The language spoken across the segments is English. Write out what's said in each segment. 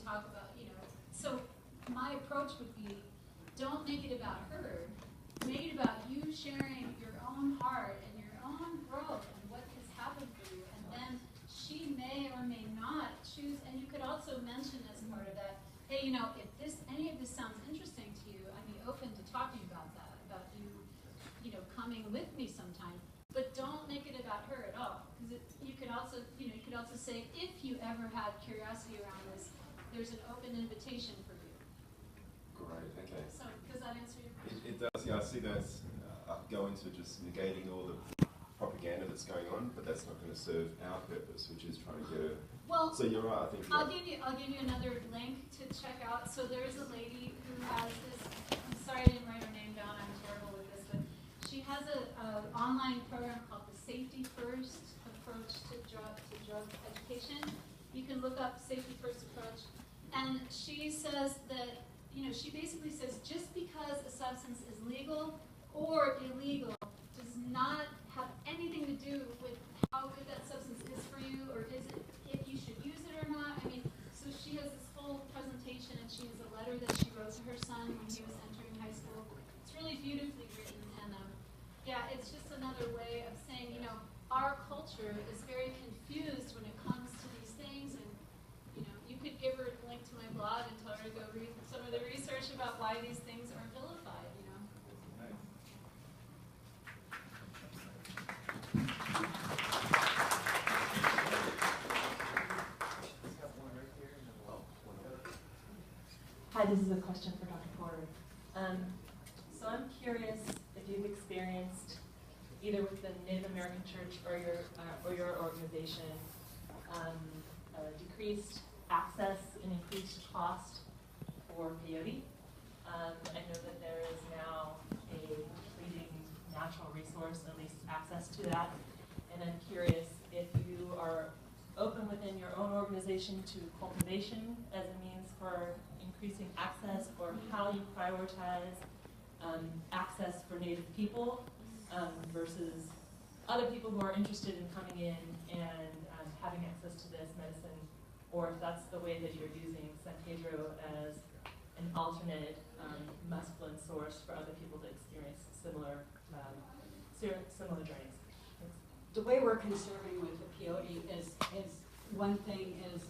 talk about, so my approach would be, don't make it about her. Make it about you sharing your own heart and your own growth and what has happened for you. And then she may or may not choose, and you could also mention as part of that, hey, if any of this sounds interesting to you, I'd be open to talking about that, about you coming with me sometime. But don't make it about her at all, because you could also say, if you ever had curiosity around this, there's an open invitation for you. Great. Okay. So does that answer your question? It does. Yeah, I see that's go into just negating all the propaganda that's going on, but that's not going to serve our purpose, which is trying to get a. Well, so you're right. I think. I'll give you another link to check out. So there's a lady who has this. I'm sorry I didn't write her name down. I'm terrible with this, but she has an online program called the Safety First Approach to Drug Education. You can look up Safety First Approach, and she says that she basically says just because a substance is legal or illegal does not have anything to do with how good that substance is for you, or is it if you should use it or not. I mean, so she has this whole presentation, and she has a letter that she wrote to her son when he was entering high school. It's really beautifully written, and yeah, it's just another way of saying, our culture is very confused when it comes to these things, and you could give her a link to my blog and tell her to go read some of the research about why these things are vilified. Hi, this is a question for Dr. Porter. So I'm curious if you've experienced, either with the Native American Church or your organization, decreased access and increased cost for peyote. I know that there is now a depleting natural resource, at least access to that, and I'm curious if you are open within your own organization to cultivation as a means for increasing access, or how you prioritize access for Native people versus other people who are interested in coming in and having access to this medicine, or if that's the way that you're using San Pedro as an alternate mescaline source for other people to experience similar journeys. Thanks. The way we're conserving with the peyote is one thing is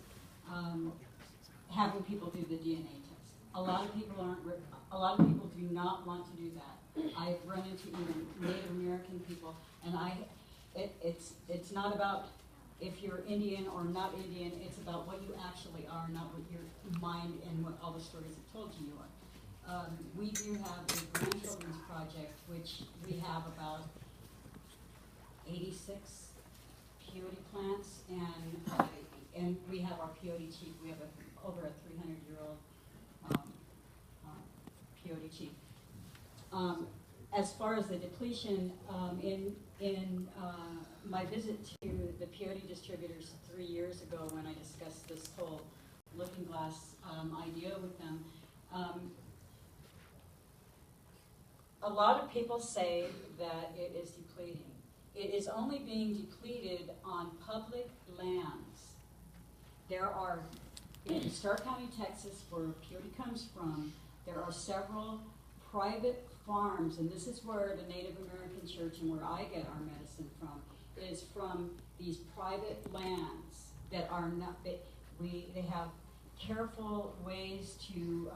having people do the DNA test. A lot of people do not want to do that. I've run into even Native American people, and it's not about if you're Indian or not Indian. It's about what you actually are, not what your mind and what all the stories have told you are. We do have a grandchildren's project, which we have about 86 peyote plants, and we have our peyote chief. We have over a 300-year-old peyote chief. As far as the depletion, in my visit to the peyote distributors 3 years ago, when I discussed this whole looking glass idea with them, a lot of people say that it is depleting. It is only being depleted on public lands. There are, in Stark County, Texas, where peyote comes from, there are several private farms, and this is where the Native American Church and where I get our medicine from, is from these private lands that are not, they have careful ways to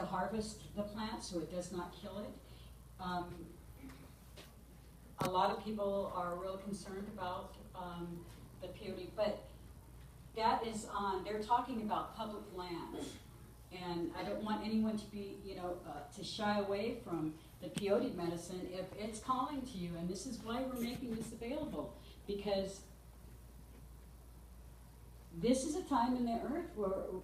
harvest the plant so it does not kill it. A lot of people are real concerned about the peyote, but that is on, they're talking about public lands. And I don't want anyone to be, to shy away from the peyote medicine if it's calling to you. And this is why we're making this available, because this is a time in the earth where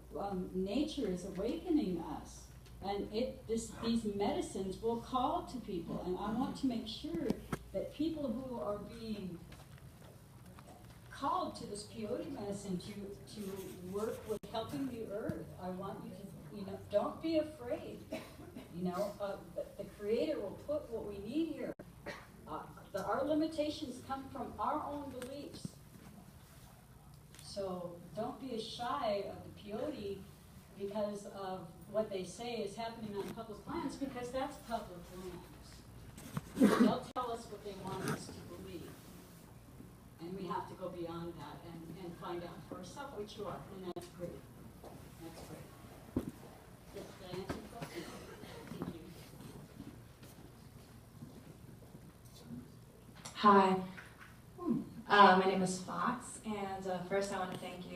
nature is awakening us. And these medicines will call to people. And I want to make sure that people who are being called to this peyote medicine to work with helping the earth, I want you to, don't be afraid. The Creator will put what we need here. Our limitations come from our own beliefs. So don't be shy of the peyote because of what they say is happening on public lands, because that's public lands. They'll tell us what they want us to believe. And we have to go beyond that and find out for ourselves which you are, and that's great. That's great. Did I answer your question? Thank you. Hi, my name is Fox, and first I want to thank